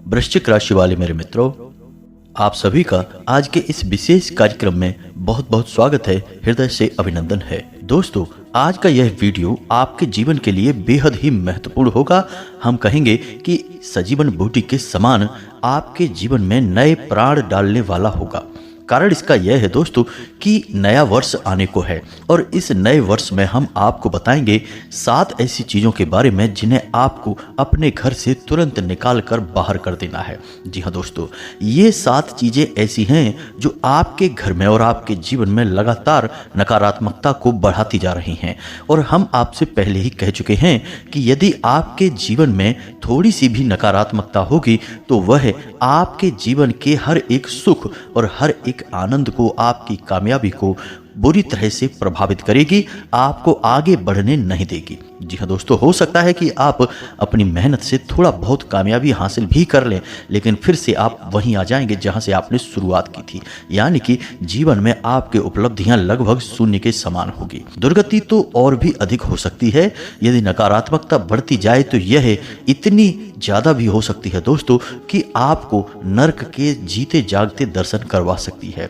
वृश्चिक राशि वाले मेरे मित्रों, आप सभी का आज के इस विशेष कार्यक्रम में बहुत बहुत स्वागत है, हृदय से अभिनंदन है। दोस्तों, आज का यह वीडियो आपके जीवन के लिए बेहद ही महत्वपूर्ण होगा। हम कहेंगे कि सजीवन बूटी के समान आपके जीवन में नए प्राण डालने वाला होगा। कारण इसका यह है दोस्तों कि नया वर्ष आने को है और इस नए वर्ष में हम आपको बताएंगे 7 ऐसी चीज़ों के बारे में जिन्हें आपको अपने घर से तुरंत निकाल कर बाहर कर देना है। जी हाँ दोस्तों, ये 7 चीज़ें ऐसी हैं जो आपके घर में और आपके जीवन में लगातार नकारात्मकता को बढ़ाती जा रही हैं। और हम आपसे पहले ही कह चुके हैं कि यदि आपके जीवन में थोड़ी सी भी नकारात्मकता होगी तो वह आपके जीवन के हर एक सुख और हर एक आनंद को, आपकी कामयाबी को बुरी तरह से प्रभावित करेगी, आपको आगे बढ़ने नहीं देगी। जी हाँ दोस्तों, हो सकता है कि आप अपनी मेहनत से थोड़ा बहुत कामयाबी हासिल भी कर लें, लेकिन फिर से आप वहीं आ जाएंगे जहां से आपने शुरुआत की थी, यानी कि जीवन में आपकी उपलब्धियां लगभग शून्य के समान होगी। दुर्गति तो और भी अधिक हो सकती है। यदि नकारात्मकता बढ़ती जाए तो यह इतनी ज़्यादा भी हो सकती है दोस्तों कि आपको नर्क के जीते जागते दर्शन करवा सकती है।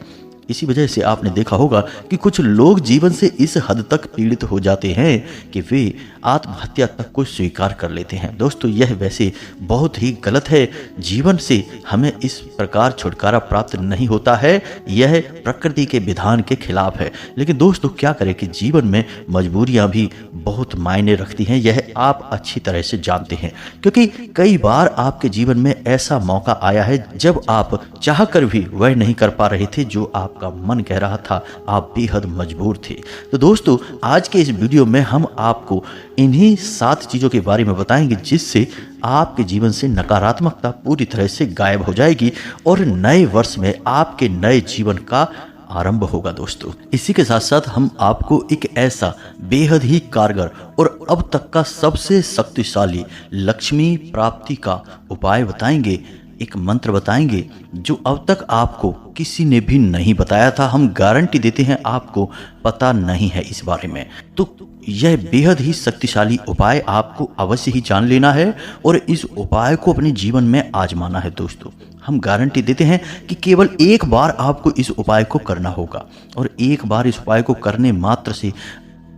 इसी वजह से आपने देखा होगा कि कुछ लोग जीवन से इस हद तक पीड़ित हो जाते हैं कि वे आत्महत्या तक को स्वीकार कर लेते हैं। दोस्तों, यह वैसे बहुत ही गलत है। जीवन से हमें इस प्रकार छुटकारा प्राप्त नहीं होता है, यह प्रकृति के विधान के खिलाफ है। लेकिन दोस्तों, क्या करें कि जीवन में मजबूरियां भी बहुत मायने रखती हैं, यह आप अच्छी तरह से जानते हैं, क्योंकि कई बार आपके जीवन में ऐसा मौका आया है जब आप चाह कर भी वह नहीं कर पा रहे थे जो आपका मन कह रहा था, आप बेहद मजबूर थे। तो दोस्तों, आज के इस वीडियो में हम आपको इन्हीं 7 चीज़ों के बारे में बताएंगे जिससे आपके जीवन से नकारात्मकता पूरी तरह से गायब हो जाएगी और नए वर्ष में आपके नए जीवन का आरंभ होगा। दोस्तों, इसी के साथ साथ हम आपको एक ऐसा बेहद ही कारगर और अब तक का सबसे शक्तिशाली लक्ष्मी प्राप्ति का उपाय बताएंगे, एक मंत्र बताएंगे जो अब तक आपको किसी ने भी नहीं बताया था। हम गारंटी देते हैं आपको पता नहीं है इस बारे में। तो यह बेहद ही शक्तिशाली उपाय आपको अवश्य ही जान लेना है और इस उपाय को अपने जीवन में आजमाना है। दोस्तों, हम गारंटी देते हैं कि केवल एक बार आपको इस उपाय को करना होगा और एक बार इस उपाय को करने मात्र से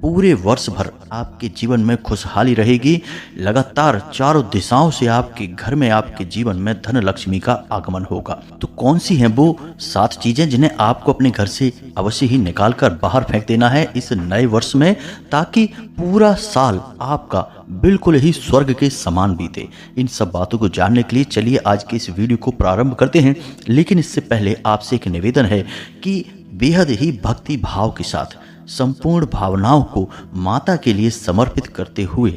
पूरे वर्ष भर आपके जीवन में खुशहाली रहेगी। लगातार चारों दिशाओं से आपके घर में, आपके जीवन में धन लक्ष्मी का आगमन होगा। तो कौन सी हैं वो 7 चीजें जिन्हें आपको अपने घर से अवश्य ही निकाल कर बाहर फेंक देना है इस नए वर्ष में, ताकि पूरा साल आपका बिल्कुल ही स्वर्ग के समान बीते। इन सब बातों को जानने के लिए चलिए आज के इस वीडियो को प्रारंभ करते हैं। लेकिन इससे पहले आपसे एक निवेदन है कि बेहद ही भक्ति भाव के साथ संपूर्ण भावनाओं को माता के लिए समर्पित करते हुए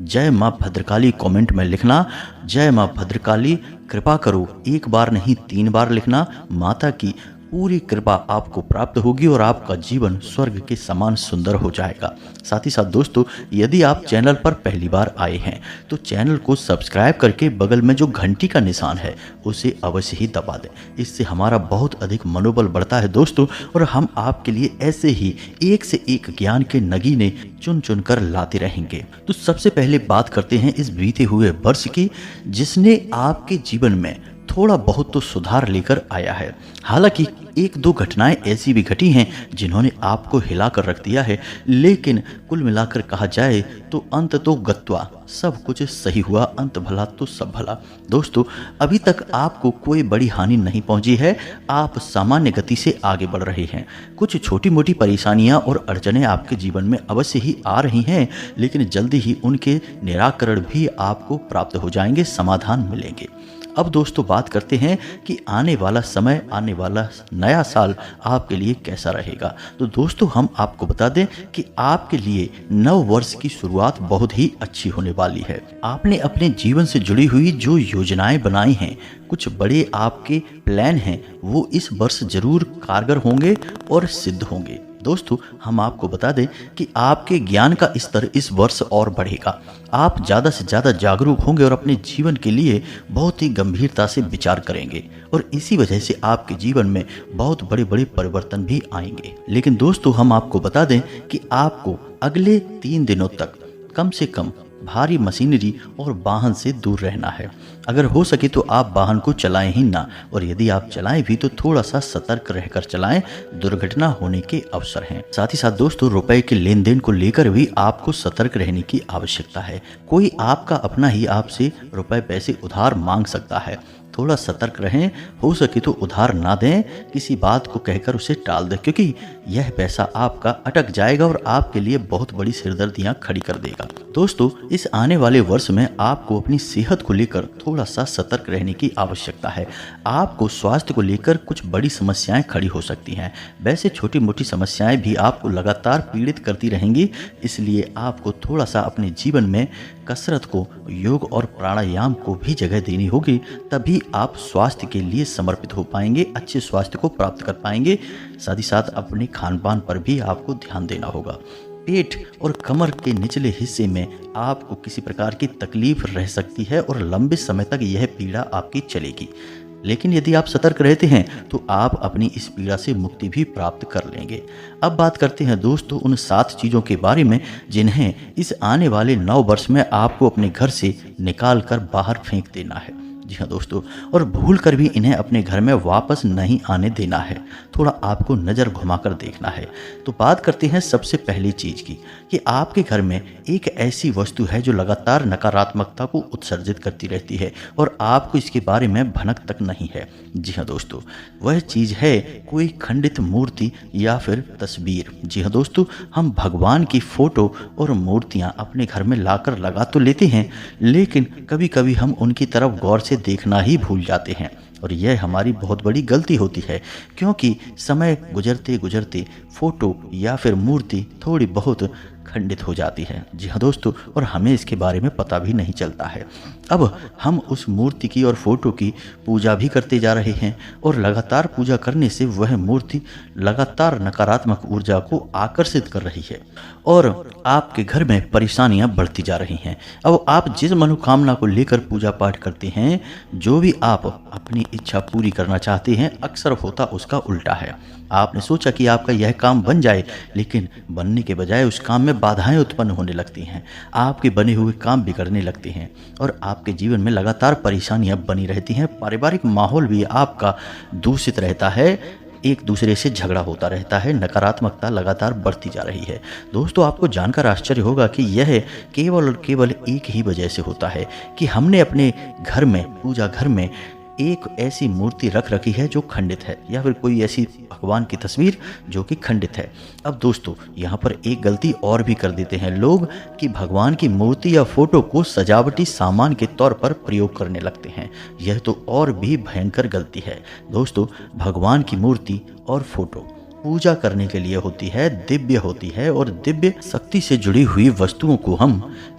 जय मां भद्रकाली कमेंट में लिखना। जय मां भद्रकाली कृपा करो, एक बार नहीं 3 बार लिखना। माता की पूरी कृपा आपको प्राप्त होगी और आपका जीवन स्वर्ग के समान सुंदर हो जाएगा। साथ ही साथ दोस्तों, यदि आप चैनल पर पहली बार आए हैं तो चैनल को सब्सक्राइब करके बगल में जो घंटी का निशान है उसे अवश्य ही दबा दें। इससे हमारा बहुत अधिक मनोबल बढ़ता है दोस्तों, और हम आपके लिए ऐसे ही एक से एक ज्ञान के नगीने चुन चुन कर लाते रहेंगे। तो सबसे पहले बात करते हैं इस बीते हुए वर्ष की, जिसने आपके जीवन में थोड़ा बहुत तो सुधार लेकर आया है। हालांकि 1-2 घटनाएं ऐसी भी घटी हैं जिन्होंने आपको हिलाकर रख दिया है, लेकिन कुल मिलाकर कहा जाए तो अंत तो गत्वा सब कुछ सही हुआ, अंत भला तो सब भला। दोस्तों, अभी तक आपको कोई बड़ी हानि नहीं पहुंची है, आप सामान्य गति से आगे बढ़ रहे हैं। कुछ छोटी मोटी परेशानियां और अड़चनें आपके जीवन में अवश्य ही आ रही हैं, लेकिन जल्दी ही उनके निराकरण भी आपको प्राप्त हो जाएंगे, समाधान मिलेंगे। अब दोस्तों, बात करते हैं कि आने वाला समय, आने वाला नया साल आपके लिए कैसा रहेगा। तो दोस्तों, हम आपको बता दें कि आपके लिए नव वर्ष की शुरुआत बहुत ही अच्छी होने वाली है। आपने अपने जीवन से जुड़ी हुई जो योजनाएं बनाई हैं, कुछ बड़े आपके प्लान हैं, वो इस वर्ष जरूर कारगर होंगे और सिद्ध होंगे। दोस्तों, हम आपको बता दें कि आपके ज्ञान का स्तर इस वर्ष और बढ़ेगा। आप ज़्यादा से ज़्यादा जागरूक होंगे और अपने जीवन के लिए बहुत ही गंभीरता से विचार करेंगे, और इसी वजह से आपके जीवन में बहुत बड़े बड़े परिवर्तन भी आएंगे। लेकिन दोस्तों, हम आपको बता दें कि आपको अगले 3 दिनों तक कम से कम भारी मशीनरी और वाहन से दूर रहना है। अगर हो सके तो आप वाहन को चलाएं ही ना, और यदि आप चलाएं भी तो थोड़ा सा सतर्क रहकर चलाएं, दुर्घटना होने के अवसर हैं। साथ ही साथ दोस्तों, रुपए के लेन देन को लेकर भी आपको सतर्क रहने की आवश्यकता है। कोई आपका अपना ही आपसे रुपए पैसे उधार मांग सकता है, थोड़ा सतर्क रहें। हो सके तो उधार ना दें, किसी बात को कहकर उसे टाल दें, क्योंकि यह पैसा आपका अटक जाएगा और आपके लिए बहुत बड़ी सिरदर्दियां खड़ी कर देगा। दोस्तों, इस आने वाले वर्ष में आपको अपनी सेहत को लेकर थोड़ा सा सतर्क रहने की आवश्यकता है। आपको स्वास्थ्य को लेकर कुछ बड़ी समस्याएं खड़ी हो सकती हैं। वैसे छोटी मोटी समस्याएं भी आपको लगातार पीड़ित करती रहेंगी, इसलिए आपको थोड़ा सा अपने जीवन में कसरत को, योग और प्राणायाम को भी जगह देनी होगी, तभी आप स्वास्थ्य के लिए समर्पित हो पाएंगे, अच्छे स्वास्थ्य को प्राप्त कर पाएंगे। साथ ही साथ अपने खान पान पर भी आपको ध्यान देना होगा। पेट और कमर के निचले हिस्से में आपको किसी प्रकार की तकलीफ रह सकती है और लंबे समय तक यह पीड़ा आपकी चलेगी, लेकिन यदि आप सतर्क रहते हैं तो आप अपनी इस पीड़ा से मुक्ति भी प्राप्त कर लेंगे। अब बात करते हैं दोस्तों उन 7 चीज़ों के बारे में जिन्हें इस आने वाले 9 वर्ष में आपको अपने घर से निकाल कर बाहर फेंक देना है। जी हाँ दोस्तों, और भूल कर भी इन्हें अपने घर में वापस नहीं आने देना है, थोड़ा आपको नज़र घुमाकर देखना है। तो बात करते हैं सबसे पहली चीज़ की, कि आपके घर में एक ऐसी वस्तु है जो लगातार नकारात्मकता को उत्सर्जित करती रहती है और आपको इसके बारे में भनक तक नहीं है। जी हाँ दोस्तों, वह चीज़ है कोई खंडित मूर्ति या फिर तस्वीर। जी हाँ दोस्तों, हम भगवान की फ़ोटो और मूर्तियाँ अपने घर में लाकर लगा तो लेते हैं, लेकिन कभी कभी हम उनकी तरफ गौर से देखना ही भूल जाते हैं, और यह हमारी बहुत बड़ी गलती होती है, क्योंकि समय गुजरते गुजरते फोटो या फिर मूर्ति थोड़ी बहुत खंडित हो जाती है। जी हाँ दोस्तों, और हमें इसके बारे में पता भी नहीं चलता है। अब हम उस मूर्ति की और फोटो की पूजा भी करते जा रहे हैं, और लगातार पूजा करने से वह मूर्ति लगातार नकारात्मक ऊर्जा को आकर्षित कर रही है और आपके घर में परेशानियां बढ़ती जा रही हैं। अब आप जिस मनोकामना को लेकर पूजा पाठ करते हैं, जो भी आप अपनी इच्छा पूरी करना चाहते हैं, अक्सर होता उसका उल्टा है। आपने सोचा कि आपका यह काम बन जाए, लेकिन बनने के बजाय उस काम में बाधाएं उत्पन्न होने लगती हैं, आपके बने हुए काम बिगड़ने लगते हैं और आपके जीवन में लगातार परेशानियां बनी रहती हैं। पारिवारिक माहौल भी आपका दूषित रहता है, एक दूसरे से झगड़ा होता रहता है, नकारात्मकता लगातार बढ़ती जा रही है। दोस्तों, आपको जानकर आश्चर्य होगा कि यह केवल और केवल एक ही वजह से होता है कि हमने अपने घर में, पूजा घर में एक ऐसी मूर्ति रख रखी है जो खंडित है, या फिर कोई ऐसी भगवान की तस्वीर जो कि खंडित है। अब दोस्तों, यहाँ पर एक गलती और भी कर देते हैं लोग कि भगवान की मूर्ति या फोटो को सजावटी सामान के तौर पर प्रयोग करने लगते हैं। यह तो और भी भयंकर गलती है। दोस्तों, भगवान की मूर्ति और फोटो पूजा करने के लिए होती है, दिव्य होती है, और दिव्य शक्ति से जुड़ी हुई वस्तुओं को हम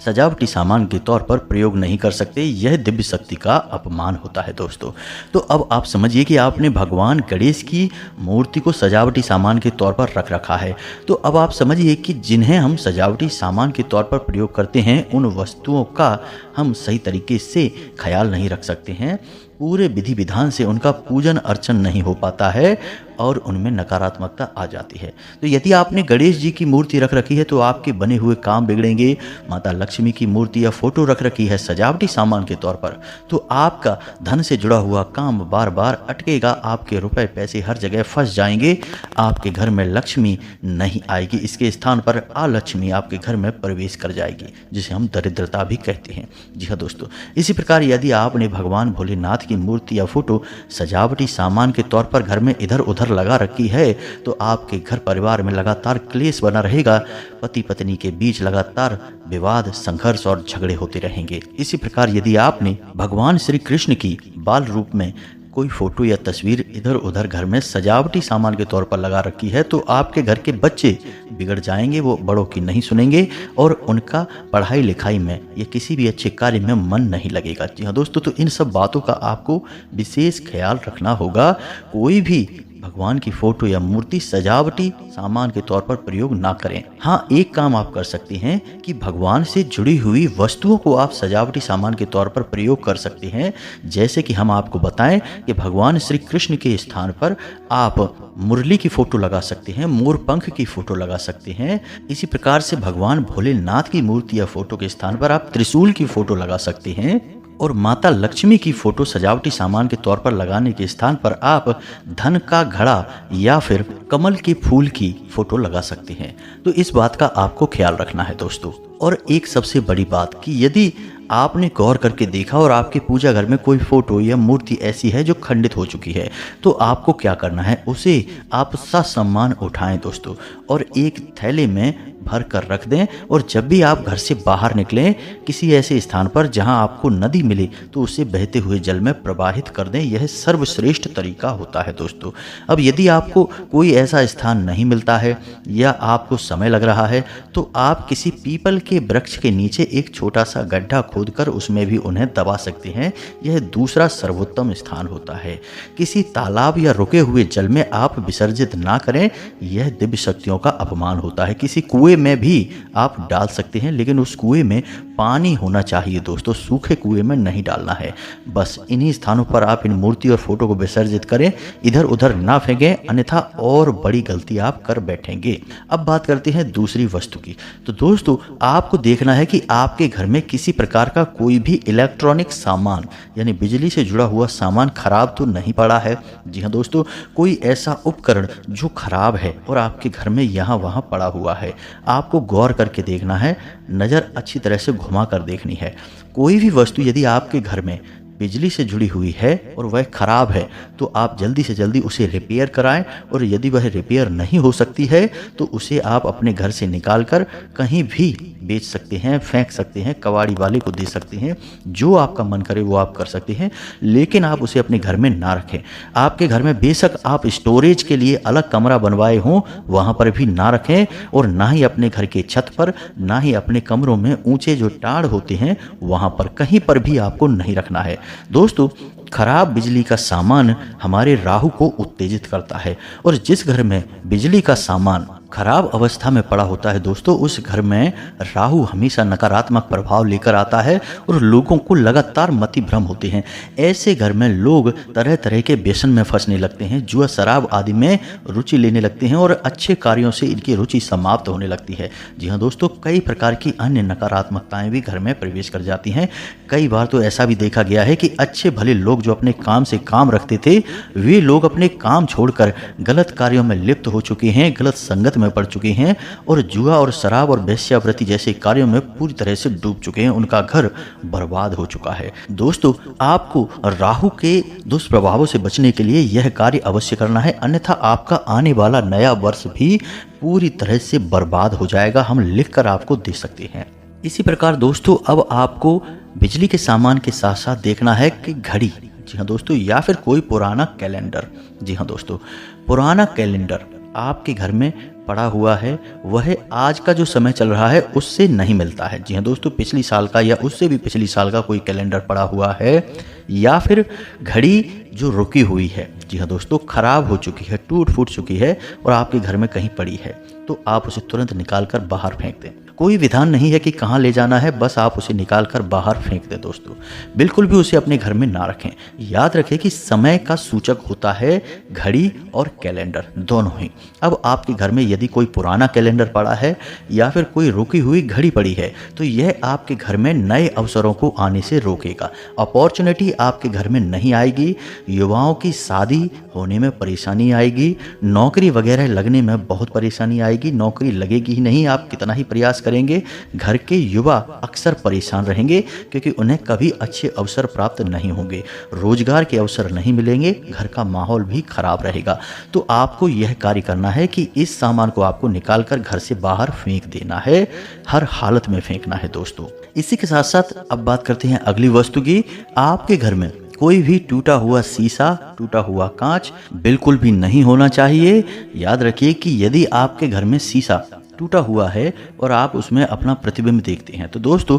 सजावटी सामान के तौर पर प्रयोग नहीं कर सकते। यह दिव्य शक्ति का अपमान होता है दोस्तों। तो अब आप समझिए कि आपने भगवान गणेश की मूर्ति को सजावटी सामान के तौर पर रख रखा है, तो अब आप समझिए कि जिन्हें हम सजावटी सामान के तौर पर प्रयोग करते हैं, उन वस्तुओं का हम सही तरीके से ख्याल नहीं रख सकते हैं, पूरे विधि विधान से उनका पूजन अर्चन नहीं हो पाता है और उनमें नकारात्मकता आ जाती है। तो यदि आपने गणेश जी की मूर्ति रख रखी है तो आपके बने हुए काम बिगड़ेंगे। माता लक्ष्मी की मूर्ति या फोटो रख रखी है सजावटी सामान के तौर पर, तो आपका धन से जुड़ा हुआ काम बार बार अटकेगा, आपके रुपए पैसे हर जगह फंस जाएंगे, आपके घर में लक्ष्मी नहीं आएगी, इसके स्थान पर अलक्ष्मी आपके घर में प्रवेश कर जाएगी, जिसे हम दरिद्रता भी कहते हैं। जी हाँ दोस्तों, इसी प्रकार यदि आपने भगवान भोलेनाथ की मूर्ति या फोटो सजावटी सामान के तौर पर घर में इधर उधर लगा रखी है, तो आपके घर परिवार में लगातार क्लेश बना रहेगा, पति पत्नी के बीच लगातार विवाद, संघर्ष और झगड़े होते रहेंगे। इसी प्रकार यदि आपने भगवान श्री कृष्ण की बाल रूप में कोई फोटो या तस्वीर इधर उधर घर में सजावटी सामान के तौर पर लगा रखी है, तो आपके घर के बच्चे बिगड़ जाएंगे, वो बड़ों की नहीं सुनेंगे और उनका पढ़ाई लिखाई में या किसी भी अच्छे कार्य में मन नहीं लगेगा। जी हाँ दोस्तों, तो इन सब बातों का आपको विशेष ख्याल रखना होगा। कोई भी भगवान की फोटो या मूर्ति सजावटी सामान के तौर पर प्रयोग ना करें। हाँ, एक काम आप कर सकते हैं कि भगवान से जुड़ी हुई वस्तुओं को आप सजावटी सामान के तौर पर प्रयोग कर सकते हैं। जैसे कि हम आपको बताएं कि भगवान श्री कृष्ण के स्थान पर आप मुरली की फोटो लगा सकते हैं, मोर पंख की फोटो लगा सकते हैं। इसी प्रकार से भगवान भोलेनाथ की मूर्ति या फोटो के स्थान पर आप त्रिशूल की फोटो लगा सकते हैं और माता लक्ष्मी की फोटो सजावटी सामान के तौर पर लगाने के स्थान पर आप धन का घड़ा या फिर कमल के फूल की फोटो लगा सकते हैं। तो इस बात का आपको ख्याल रखना है दोस्तों। और एक सबसे बड़ी बात कि यदि आपने गौर करके देखा और आपके पूजा घर में कोई फोटो या मूर्ति ऐसी है जो खंडित हो चुकी है, तो आपको क्या करना है, उसे आप ससम्मान उठाएं दोस्तों और एक थैले में भर कर रख दें। और जब भी आप घर से बाहर निकलें किसी ऐसे स्थान पर जहां आपको नदी मिले तो उसे बहते हुए जल में प्रवाहित कर दें। यह सर्वश्रेष्ठ तरीका होता है दोस्तों। अब यदि आपको कोई ऐसा स्थान नहीं मिलता है या आपको समय लग रहा है तो आप किसी पीपल के वृक्ष के नीचे एक छोटा सा गड्ढा खोदकर उसमें भी उन्हें दबा सकते हैं। यह दूसरा सर्वोत्तम स्थान होता है। किसी तालाब या रुके हुए जल में आप विसर्जित ना करें, यह दिव्य शक्तियों का अपमान होता है। किसी कुएं में भी आप डाल सकते हैं, लेकिन उस कुएं में पानी होना चाहिए दोस्तों, सूखे कुएं में नहीं डालना है। बस इन्हीं स्थानों पर आप इन मूर्ति और फोटो को विसर्जित करें, इधर उधर ना फेंकें, अन्यथा और बड़ी गलती आप कर बैठेंगे। अब बात करते हैं दूसरी वस्तु की। तो दोस्तों आपको देखना है कि आपके घर में किसी प्रकार का कोई भी इलेक्ट्रॉनिक सामान यानी बिजली से जुड़ा हुआ सामान खराब तो नहीं पड़ा है। जी हाँ दोस्तों, कोई ऐसा उपकरण जो खराब है और आपके घर में यहाँ वहाँ पड़ा हुआ है, आपको गौर करके देखना है, नज़र अच्छी तरह से घुमा कर देखनी है। कोई भी वस्तु यदि आपके घर में बिजली से जुड़ी हुई है और वह खराब है तो आप जल्दी से जल्दी उसे रिपेयर कराएं। और यदि वह रिपेयर नहीं हो सकती है तो उसे आप अपने घर से निकाल कर कहीं भी बेच सकते हैं, फेंक सकते हैं, कबाड़ी वाले को दे सकते हैं, जो आपका मन करे वो आप कर सकते हैं, लेकिन आप उसे अपने घर में ना रखें। आपके घर में बेशक आप स्टोरेज के लिए अलग कमरा बनवाए हों, वहाँ पर भी ना रखें और ना ही अपने घर के छत पर, ना ही अपने कमरों में ऊंचे जो टाड़ होते हैं वहाँ पर, कहीं पर भी आपको नहीं रखना है। दोस्तों खराब बिजली का सामान हमारे राहु को उत्तेजित करता है और जिस घर में बिजली का सामान खराब अवस्था में पड़ा होता है दोस्तों, उस घर में राहु हमेशा नकारात्मक प्रभाव लेकर आता है और लोगों को लगातार मति भ्रम होते हैं। ऐसे घर में लोग तरह तरह के व्यसन में फंसने लगते हैं, जुआ शराब आदि में रुचि लेने लगते हैं और अच्छे कार्यों से इनकी रुचि समाप्त होने लगती है। जी हाँ दोस्तों, कई प्रकार की अन्य नकारात्मकताएं भी घर में प्रवेश कर जाती हैं। कई बार तो ऐसा भी देखा गया है कि अच्छे भले लोग जो अपने काम से काम रखते थे, वे लोग अपने काम छोड़कर गलत कार्यों में लिप्त हो चुके हैं, गलत संगत में पड़ चुके हैं और जुआ और शराब और वेश्यावृत्ति जैसे कार्यों में पूरी तरह से डूब चुके हैं। उनका घर बर्बाद हो चुका है। दोस्तों आपको राहु के दुष्प्रभावों से बचने के लिए यह कार्य अवश्य करना है, अन्यथा आपका आने वाला नया वर्ष भी पूरी तरह से बर्बाद हो जाएगा। हम लिखकर आपको दे सकते हैं। इसी प्रकार दोस्तों अब आपको बिजली के सामान के साथ साथ देखना है कि घड़ी, जी हाँ दोस्तों, या फिर कोई पुराना कैलेंडर। जी हाँ दोस्तों, पुराना कैलेंडर आपके घर में पड़ा हुआ है, वह आज का जो समय चल रहा है उससे नहीं मिलता है। जी हाँ दोस्तों, पिछली साल का या उससे भी पिछली साल का कोई कैलेंडर पड़ा हुआ है या फिर घड़ी जो रुकी हुई है, जी हाँ दोस्तों, खराब हो चुकी है, टूट फूट चुकी है और आपके घर में कहीं पड़ी है, तो आप उसे तुरंत निकाल कर बाहर फेंक दें। कोई विधान नहीं है कि कहाँ ले जाना है, बस आप उसे निकाल कर बाहर फेंक दें दोस्तों। बिल्कुल भी उसे अपने घर में ना रखें। याद रखें कि समय का सूचक होता है घड़ी और कैलेंडर, दोनों ही। अब आपके घर में यदि कोई पुराना कैलेंडर पड़ा है या फिर कोई रुकी हुई घड़ी पड़ी है तो यह आपके घर में नए अवसरों को आने से रोकेगा। अपॉर्चुनिटी आपके घर में नहीं आएगी, युवाओं की शादी होने में परेशानी आएगी, नौकरी वगैरह लगने में बहुत परेशानी आएगी, नौकरी लगेगी ही नहीं, आप कितना ही प्रयास करेंगे। घर के युवा अक्सर परेशान रहेंगे क्योंकि उन्हें कभी अच्छे अवसर प्राप्त नहीं होंगे, रोजगार के अवसर नहीं मिलेंगे, घर का माहौल भी खराब रहेगा। तो आपको यह कार्य करना है कि इस सामान को आपको निकालकर घर से बाहर फेंक देना है, हर हालत में फेंकना है दोस्तों। इसी के साथ साथ अब बात करते हैं अगली वस्तु की। आपके घर में कोई भी टूटा हुआ शीशा, टूटा हुआ कांच बिल्कुल भी नहीं होना चाहिए। याद रखिए कि यदि आपके घर में शीशा टूटा हुआ है और आप उसमें अपना प्रतिबिंब देखते हैं तो दोस्तों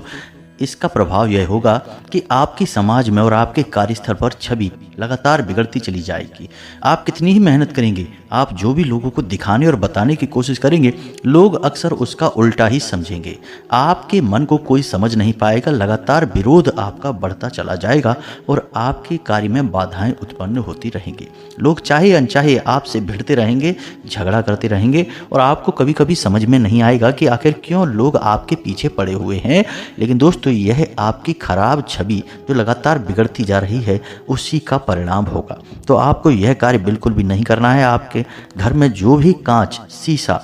इसका प्रभाव यह होगा कि आपकी समाज में और आपके कार्यस्थल पर छवि लगातार बिगड़ती चली जाएगी। आप कितनी ही मेहनत करेंगे, आप जो भी लोगों को दिखाने और बताने की कोशिश करेंगे, लोग अक्सर उसका उल्टा ही समझेंगे। आपके मन को कोई समझ नहीं पाएगा, लगातार विरोध आपका बढ़ता चला जाएगा और आपके कार्य में बाधाएं उत्पन्न होती रहेंगी। लोग चाहे अनचाहे आपसे भिड़ते रहेंगे, झगड़ा करते रहेंगे और आपको कभी कभी समझ में नहीं आएगा कि आखिर क्यों लोग आपके पीछे पड़े हुए हैं। लेकिन दोस्तों, यह आपकी खराब छवि जो लगातार बिगड़ती जा रही है उसी का परिणाम होगा। तो आपको यह कार्य बिल्कुल भी नहीं करना है। आपके घर में जो भी कांच, शीशा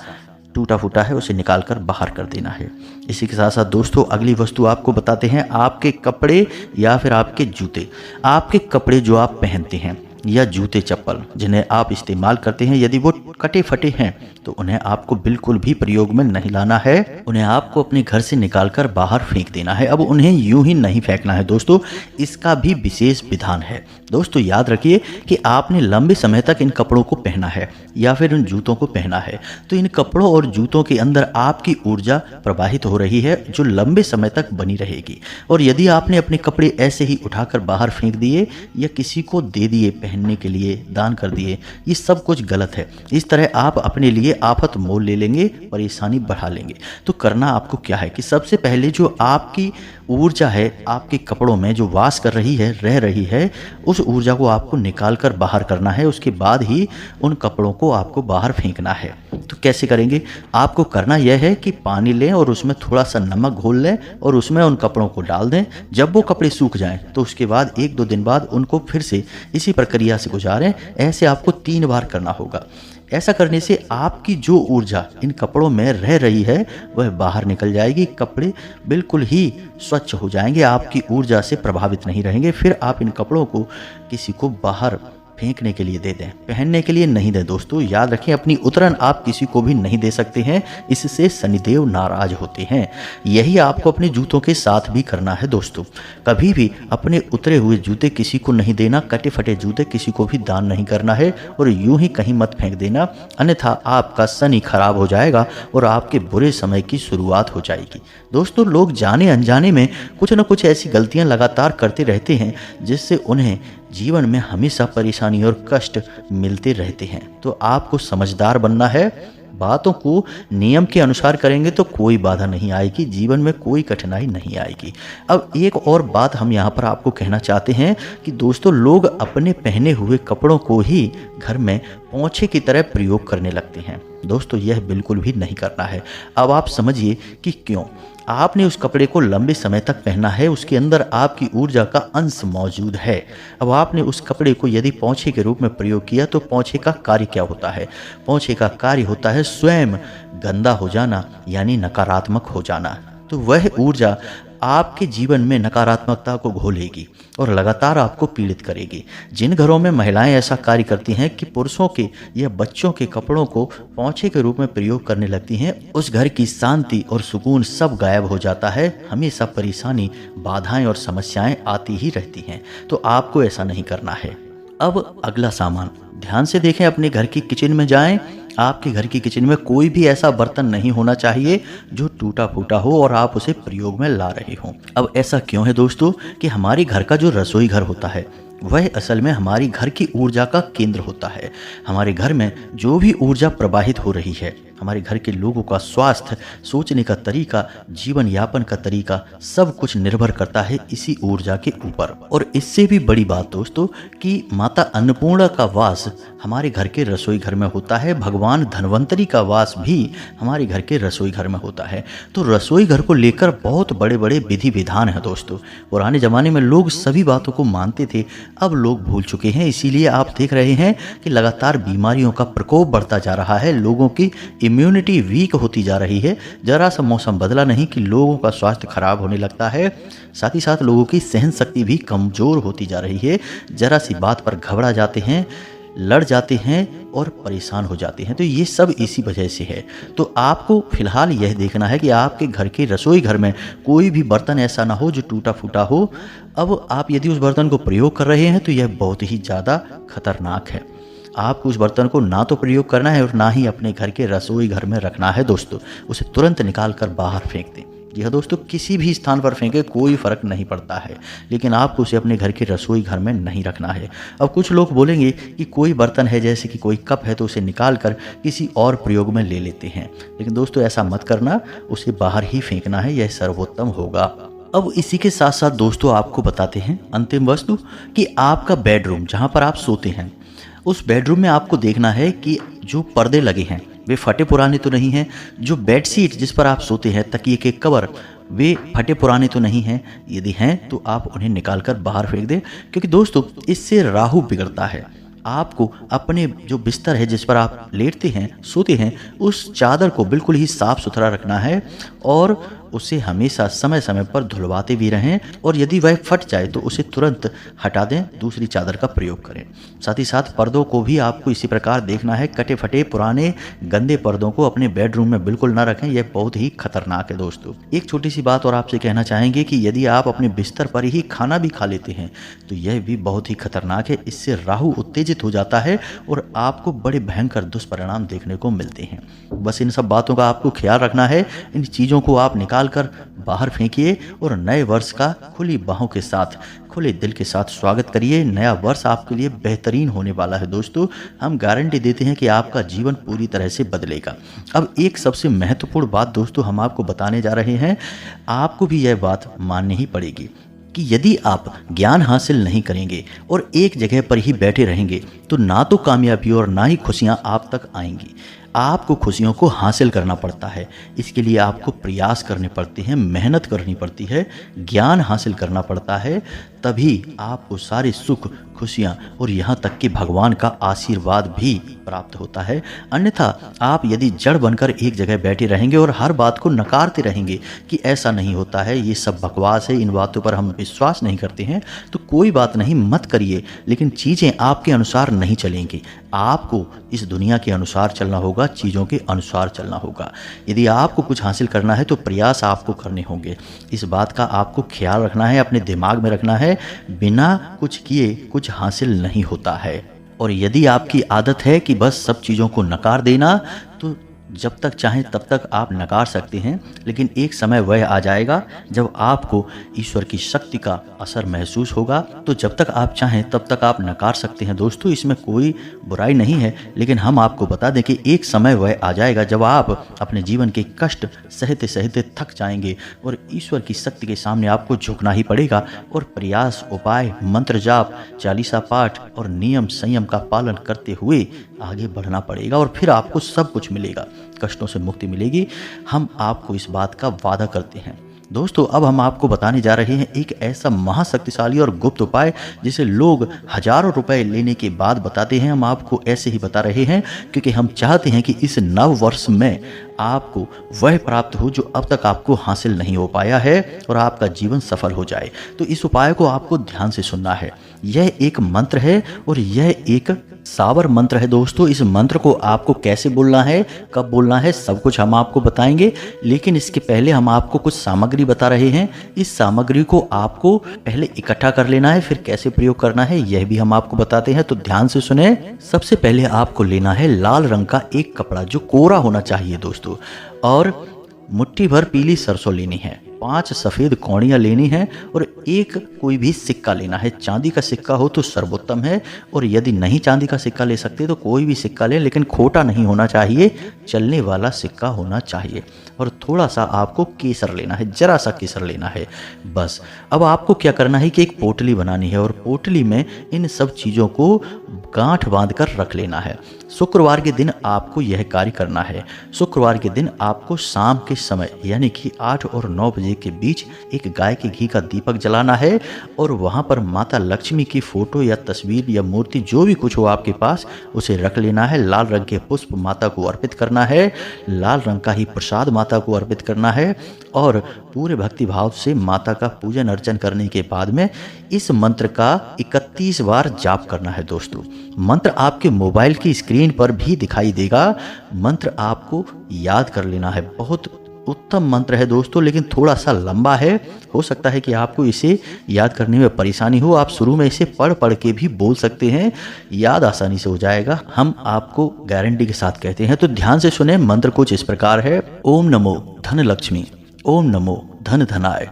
टूटा फूटा है उसे निकालकर बाहर कर देना है। इसी के साथ साथ दोस्तों, अगली वस्तु आपको बताते हैं, आपके कपड़े या फिर आपके जूते। आपके कपड़े जो आप पहनते हैं या जूते चप्पल जिन्हें आप इस्तेमाल करते हैं, यदि वो कटे फटे हैं तो उन्हें आपको बिल्कुल भी प्रयोग में नहीं लाना है। उन्हें आपको अपने घर से निकालकर बाहर फेंक देना है। अब उन्हें यूं ही नहीं फेंकना है दोस्तों, इसका भी विशेष विधान है। दोस्तों याद रखिए कि आपने लंबे समय तक इन कपड़ों को पहना है या फिर इन जूतों को पहना है, तो इन कपड़ों और जूतों के अंदर आपकी ऊर्जा प्रवाहित हो रही है जो लंबे समय तक बनी रहेगी। और यदि आपने अपने कपड़े ऐसे ही उठाकर बाहर फेंक दिए या किसी को दे दिए पहनने के लिए, दान कर दिए, ये सब कुछ गलत है। इस तरह आप अपने लिए आफत मोल ले लेंगे, परेशानी बढ़ा लेंगे। तो करना आपको क्या है कि सबसे पहले जो आपकी ऊर्जा है आपके कपड़ों में जो वास कर रही है, रह रही है, उस ऊर्जा को आपको निकाल कर बाहर करना है। उसके बाद ही उन कपड़ों को आपको बाहर फेंकना है। तो कैसे करेंगे? आपको करना यह है कि पानी लें और उसमें थोड़ा सा नमक घोल लें और उसमें उन कपड़ों को डाल दें। जब वो कपड़े सूख जाएं तो उसके बाद 1-2 दिन बाद उनको फिर से इसी प्रक्रिया से गुजारें। ऐसे आपको 3 बार करना होगा। ऐसा करने से आपकी जो ऊर्जा इन कपड़ों में रह रही है वह बाहर निकल जाएगी। कपड़े बिल्कुल ही स्वच्छ हो जाएंगे, आपकी ऊर्जा से प्रभावित नहीं रहेंगे। फिर आप इन कपड़ों को किसी को बाहर फेंकने के लिए दे दें, पहनने के लिए नहीं दें। दोस्तों याद रखें, अपनी उतरन आप किसी को भी नहीं दे सकते हैं, इससे शनिदेव नाराज होते हैं। यही आपको अपने जूतों के साथ भी करना है दोस्तों। कभी भी अपने उतरे हुए जूते किसी को नहीं देना, कटे फटे जूते किसी को भी दान नहीं करना है और यूं ही कहीं मत फेंक देना, अन्यथा आपका शनि खराब हो जाएगा और आपके बुरे समय की शुरुआत हो जाएगी। दोस्तों, लोग जाने अनजाने में कुछ न कुछ ऐसी गलतियां लगातार करते रहते हैं जिससे उन्हें जीवन में हमेशा परेशानी और कष्ट मिलते रहते हैं। तो आपको समझदार बनना है। बातों को नियम के अनुसार करेंगे तो कोई बाधा नहीं आएगी, जीवन में कोई कठिनाई नहीं आएगी। अब एक और बात हम यहाँ पर आपको कहना चाहते हैं कि दोस्तों, लोग अपने पहने हुए कपड़ों को ही घर में पोंछे की तरह प्रयोग करने लगते हैं। दोस्तों यह बिल्कुल भी नहीं करना है। अब आप समझिए कि क्यों। आपने उस कपड़े को लंबे समय तक पहना है, उसके अंदर आपकी ऊर्जा का अंश मौजूद है। अब आपने उस कपड़े को यदि पोंछे के रूप में प्रयोग किया तो पोंछे का कार्य क्या होता है? पोंछे का कार्य होता है स्वयं गंदा हो जाना, यानी नकारात्मक हो जाना। तो वह ऊर्जा आपके जीवन में नकारात्मकता को घोलेगी और लगातार आपको पीड़ित करेगी। जिन घरों में महिलाएं ऐसा कार्य करती हैं कि पुरुषों के या बच्चों के कपड़ों को पोंछे के रूप में प्रयोग करने लगती हैं, उस घर की शांति और सुकून सब गायब हो जाता है। हमेशा परेशानी, बाधाएं और समस्याएं आती ही रहती हैं। तो आपको ऐसा नहीं करना है। अब अगला सामान ध्यान से देखें। अपने घर की किचन में जाएं। आपके घर की किचन में कोई भी ऐसा बर्तन नहीं होना चाहिए जो टूटा फूटा हो और आप उसे प्रयोग में ला रहे हो। अब ऐसा क्यों है दोस्तों कि हमारे घर का जो रसोई घर होता है वह असल में हमारी घर की ऊर्जा का केंद्र होता है। हमारे घर में जो भी ऊर्जा प्रवाहित हो रही है, हमारे घर के लोगों का स्वास्थ्य, सोचने का तरीका, जीवन यापन का तरीका, सब कुछ निर्भर करता है इसी ऊर्जा के ऊपर। और इससे भी बड़ी बात दोस्तों कि माता अन्नपूर्णा का वास हमारे घर के रसोई घर में होता है। भगवान धन्वंतरी का वास भी हमारे घर के रसोई घर में होता है। तो रसोई घर को लेकर बहुत बड़े बड़े विधि विधान हैं दोस्तों। पुराने ज़माने में लोग सभी बातों को मानते थे, अब लोग भूल चुके हैं। इसीलिए आप देख रहे हैं कि लगातार बीमारियों का प्रकोप बढ़ता जा रहा है, लोगों की इम्यूनिटी वीक होती जा रही है। जरा सा मौसम बदला नहीं कि लोगों का स्वास्थ्य खराब होने लगता है। साथ ही साथ लोगों की सहन शक्ति भी कमज़ोर होती जा रही है। जरा सी बात पर घबरा जाते हैं, लड़ जाते हैं और परेशान हो जाते हैं। तो ये सब इसी वजह से है। तो आपको फिलहाल यह देखना है कि आपके घर के रसोई घर में कोई भी बर्तन ऐसा ना हो जो टूटा फूटा हो। अब आप यदि उस बर्तन को प्रयोग कर रहे हैं तो यह बहुत ही ज़्यादा खतरनाक है। आपको उस बर्तन को ना तो प्रयोग करना है और ना ही अपने घर के रसोई घर में रखना है दोस्तों। उसे तुरंत निकाल कर बाहर फेंक दें। जी हाँ दोस्तों, किसी भी स्थान पर फेंके कोई फर्क नहीं पड़ता है, लेकिन आपको उसे अपने घर के रसोई घर में नहीं रखना है। अब कुछ लोग बोलेंगे कि कोई बर्तन है, जैसे कि कोई कप है, तो उसे निकाल कर किसी और प्रयोग में ले लेते हैं, लेकिन दोस्तों ऐसा मत करना, उसे बाहर ही फेंकना है, यह सर्वोत्तम होगा। अब इसी के साथ साथ दोस्तों आपको बताते हैं अंतिम वस्तु कि आपका बेडरूम जहाँ पर आप सोते हैं, उस बेडरूम में आपको देखना है कि जो पर्दे लगे हैं वे फटे पुराने तो नहीं हैं, जो बेडशीट जिस पर आप सोते हैं, तकिए के कवर, वे फटे पुराने तो नहीं हैं। यदि हैं तो आप उन्हें निकाल कर बाहर फेंक दें, क्योंकि दोस्तों इससे राहु बिगड़ता है। आपको अपने जो बिस्तर है जिस पर आप लेटते हैं, सोते हैं, उस चादर को बिल्कुल ही साफ सुथरा रखना है और उसे हमेशा समय समय पर धुलवाते भी रहें, और यदि वह फट जाए तो उसे तुरंत हटा दें, दूसरी चादर का प्रयोग करें। साथ ही साथ पर्दों को भी आपको इसी प्रकार देखना है, कटे फटे पुराने गंदे पर्दों को अपने बेडरूम में बिल्कुल ना रखें, यह बहुत ही खतरनाक है दोस्तों। एक छोटी सी बात और आपसे कहना चाहेंगे कि यदि आप अपने बिस्तर पर ही खाना भी खा लेते हैं तो यह भी बहुत ही खतरनाक है, इससे राहु उत्तेजित हो जाता है और आपको बड़े भयंकर दुष्परिणाम देखने को मिलते हैं। बस इन सब बातों का आपको ख्याल रखना है, इन चीज़ों को आप निकाल कर बाहर फेंकिए और नए वर्ष का खुली बाहों के साथ, खुले दिल के साथ स्वागत करिए। नया वर्ष आपके लिए बेहतरीन होने वाला है दोस्तों, हम गारंटी देते हैं कि आपका जीवन पूरी तरह से बदलेगा। अब एक सबसे महत्वपूर्ण बात दोस्तों हम आपको बताने जा रहे हैं, आपको भी यह बात माननी ही पड़ेगी कि यदि आप ज्ञान हासिल नहीं करेंगे और एक जगह पर ही बैठे रहेंगे तो ना तो कामयाबी और ना ही खुशियां आप तक आएंगी। आपको खुशियों को हासिल करना पड़ता है, इसके लिए आपको प्रयास करने पड़ते हैं, मेहनत करनी पड़ती है, ज्ञान हासिल करना पड़ता है, तभी आपको सारे सुख, खुशियाँ और यहाँ तक कि भगवान का आशीर्वाद भी प्राप्त होता है। अन्यथा आप यदि जड़ बनकर एक जगह बैठे रहेंगे और हर बात को नकारते रहेंगे कि ऐसा नहीं होता है, ये सब बकवास है, इन बातों पर हम विश्वास नहीं करते हैं, तो कोई बात नहीं, मत करिए, लेकिन चीज़ें आपके अनुसार नहीं चलेंगी। आपको इस दुनिया के अनुसार चलना होगा, चीज़ों के अनुसार चलना होगा। यदि आपको कुछ हासिल करना है तो प्रयास आपको करने होंगे, इस बात का आपको ख्याल रखना है, अपने दिमाग में रखना है, बिना कुछ किए कुछ हासिल नहीं होता है। और यदि आपकी आदत है कि बस सब चीज़ों को नकार देना, तो जब तक चाहें तब तक आप नकार सकते हैं, लेकिन एक समय वह आ जाएगा जब आपको ईश्वर की शक्ति का असर महसूस होगा, तो जब तक आप चाहें तब तक आप नकार सकते हैं दोस्तों, इसमें कोई बुराई नहीं है। लेकिन हम आपको बता दें कि एक समय वह आ जाएगा जब आप अपने जीवन के कष्ट सहते सहते थक जाएंगे और ईश्वर की शक्ति के सामने आपको झुकना ही पड़ेगा और प्रयास, उपाय, मंत्र जाप, चालीसा पाठ और नियम संयम का पालन करते हुए आगे बढ़ना पड़ेगा, और फिर आपको सब कुछ मिलेगा, कष्टों से मुक्ति मिलेगी। हम आपको इस बात का वादा करते हैं। दोस्तों अब हम आपको बताने जा रहे हैं एक ऐसा महाशक्तिशाली और गुप्त उपाय जिसे लोग हजारों रुपए लेने के बाद बताते हैं। हम आपको ऐसे ही बता रहे हैं क्योंकि हम चाहते हैं कि इस नव वर्ष में आपको वह प्राप्त हो जो अब तक आपको हासिल नहीं हो पाया है और आपका जीवन सफल हो जाए। तो इस उपाय को आपको ध्यान से सुनना है। यह एक मंत्र है और यह एक सावर मंत्र है दोस्तों। इस मंत्र को आपको कैसे बोलना है, कब बोलना है, सब कुछ हम आपको बताएंगे, लेकिन इसके पहले हम आपको कुछ सामग्री बता रहे हैं। इस सामग्री को आपको पहले इकट्ठा कर लेना है, फिर कैसे प्रयोग करना है यह भी हम आपको बताते हैं, तो ध्यान से सुने। सबसे पहले आपको लेना है लाल रंग का एक कपड़ा जो कोरा होना चाहिए दोस्तों, और मुट्ठी भर पीली सरसों लेनी है, 5 सफ़ेद कौड़ियाँ लेनी है और एक कोई भी सिक्का लेना है। चांदी का सिक्का हो तो सर्वोत्तम है, और यदि नहीं चांदी का सिक्का ले सकते तो कोई भी सिक्का लें, लेकिन खोटा नहीं होना चाहिए, चलने वाला सिक्का होना चाहिए। और थोड़ा सा आपको केसर लेना है, जरा सा केसर लेना है बस। अब आपको क्या करना है कि एक पोटली बनानी है और पोटली में इन सब चीज़ों को गांठ बांध कर रख लेना है। शुक्रवार के दिन आपको यह कार्य करना है। शुक्रवार के दिन आपको शाम के समय यानी कि 8 और 9 बजे के बीच एक गाय के घी का दीपक जलाना है और वहाँ पर माता लक्ष्मी की फोटो या तस्वीर या मूर्ति जो भी कुछ हो आपके पास उसे रख लेना है। लाल रंग के पुष्प माता को अर्पित करना है, लाल रंग का ही प्रसाद माता को अर्पित करना है और पूरे भक्ति भाव से माता का पूजन अर्चन करने के बाद में इस मंत्र का 31 बार जाप करना है दोस्तों। मंत्र आपके मोबाइल की स्क्रीन पर भी दिखाई देगा। मंत्र आपको याद कर लेना है। बहुत उत्तम मंत्र है दोस्तों, लेकिन थोड़ा सा लंबा है। हो सकता है कि आपको इसे याद करने में परेशानी हो। आप शुरू में इसे पढ़ पढ़ के भी बोल सकते हैं, याद आसानी से हो जाएगा। हम आपको गारंटी के साथ कहते हैं, तो ध्यान से सुने। मंत्र कुछ इस प्रकार है। ओम नमो धन लक्ष्मी ओम नमो धन धनाय।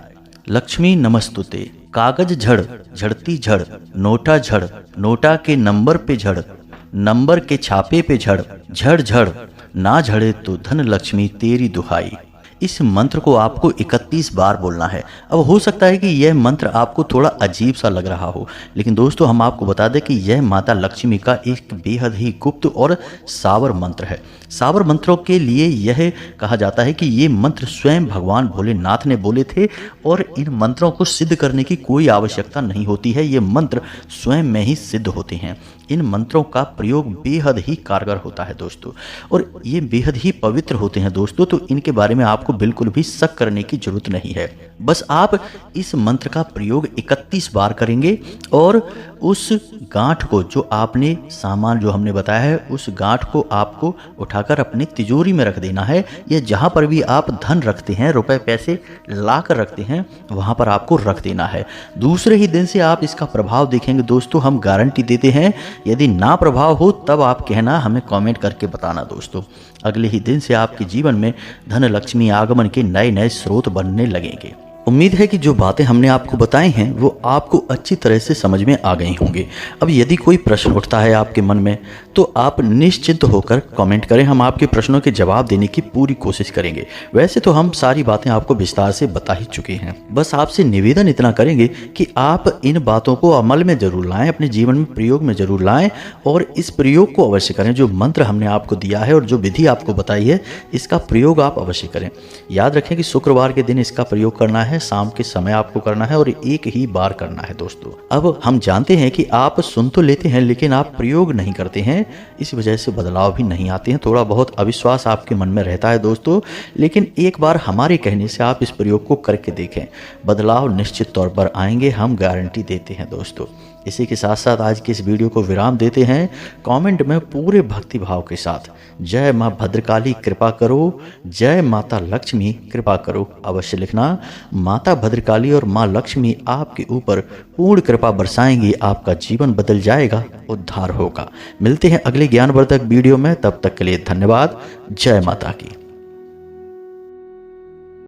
लक्ष्मी नमस्तुते। कागज झड़ झड़ती झड़, नोटा झड़ नोटा के नंबर पे झड़, नंबर के छापे पे झड़, झड़ झड़ ना झड़े तो धन लक्ष्मी तेरी दुहाई। इस मंत्र को आपको 31 बार बोलना है। अब हो सकता है कि यह मंत्र आपको थोड़ा अजीब सा लग रहा हो, लेकिन दोस्तों हम आपको बता दें कि यह माता लक्ष्मी का एक बेहद ही गुप्त और सावर मंत्र है। सावर मंत्रों के लिए यह कहा जाता है कि ये मंत्र स्वयं भगवान भोलेनाथ ने बोले थे और इन मंत्रों को सिद्ध करने की कोई आवश्यकता नहीं होती है। ये मंत्र स्वयं में ही सिद्ध होते हैं। इन मंत्रों का प्रयोग बेहद ही कारगर होता है दोस्तों, और ये बेहद ही पवित्र होते हैं दोस्तों, तो इनके बारे में आपको बिल्कुल भी शक करने की जरूरत नहीं है। बस आप इस मंत्र का प्रयोग 31 बार करेंगे और उस गांठ को, जो आपने सामान जो हमने बताया है, उस गांठ को आपको उठाकर अपनी तिजोरी में रख देना है, या जहां पर भी आप धन रखते हैं, रुपए पैसे ला कर रखते हैं, वहां पर आपको रख देना है। दूसरे ही दिन से आप इसका प्रभाव देखेंगे दोस्तों, हम गारंटी देते हैं। यदि ना प्रभाव हो तब आप कहना, हमें कमेंट करके बताना दोस्तों। अगले ही दिन से आपके जीवन में धन लक्ष्मी आगमन के नए नए स्रोत बनने लगेंगे। उम्मीद है कि जो बातें हमने आपको बताई हैं वो आपको अच्छी तरह से समझ में आ गई होंगी। अब यदि कोई प्रश्न उठता है आपके मन में तो आप निश्चिंत होकर कमेंट करें, हम आपके प्रश्नों के जवाब देने की पूरी कोशिश करेंगे। वैसे तो हम सारी बातें आपको विस्तार से बता ही चुके हैं, बस आपसे निवेदन इतना करेंगे कि आप इन बातों को अमल में जरूर लाएं, अपने जीवन में प्रयोग में जरूर लाएं और इस प्रयोग को अवश्य करें। जो मंत्र हमने आपको दिया है और जो विधि आपको बताई है, इसका प्रयोग आप अवश्य करें। याद रखें कि शुक्रवार के दिन इसका प्रयोग करना है, शाम के समय आपको करना है और एक ही बार करना है दोस्तों। अब हम जानते हैं कि आप सुन तो लेते हैं लेकिन आप प्रयोग नहीं करते हैं, इस वजह से बदलाव भी नहीं आते हैं। थोड़ा बहुत अविश्वास आपके मन में रहता है दोस्तों, लेकिन एक बार हमारे कहने से आप इस प्रयोग को करके देखें, बदलाव निश्चित तौर पर आएंगे, हम गारंटी देते हैं दोस्तों। इसी के साथ साथ आज की इस वीडियो को विराम देते हैं। कमेंट में पूरे भक्ति भाव के साथ जय माँ भद्रकाली कृपा करो, जय माता लक्ष्मी कृपा करो अवश्य लिखना। माता भद्रकाली और माँ लक्ष्मी आपके ऊपर पूर्ण कृपा बरसाएंगी, आपका जीवन बदल जाएगा, उद्धार होगा। मिलते हैं अगले ज्ञानवर्धक वीडियो में, तब तक के लिए धन्यवाद। जय माता की।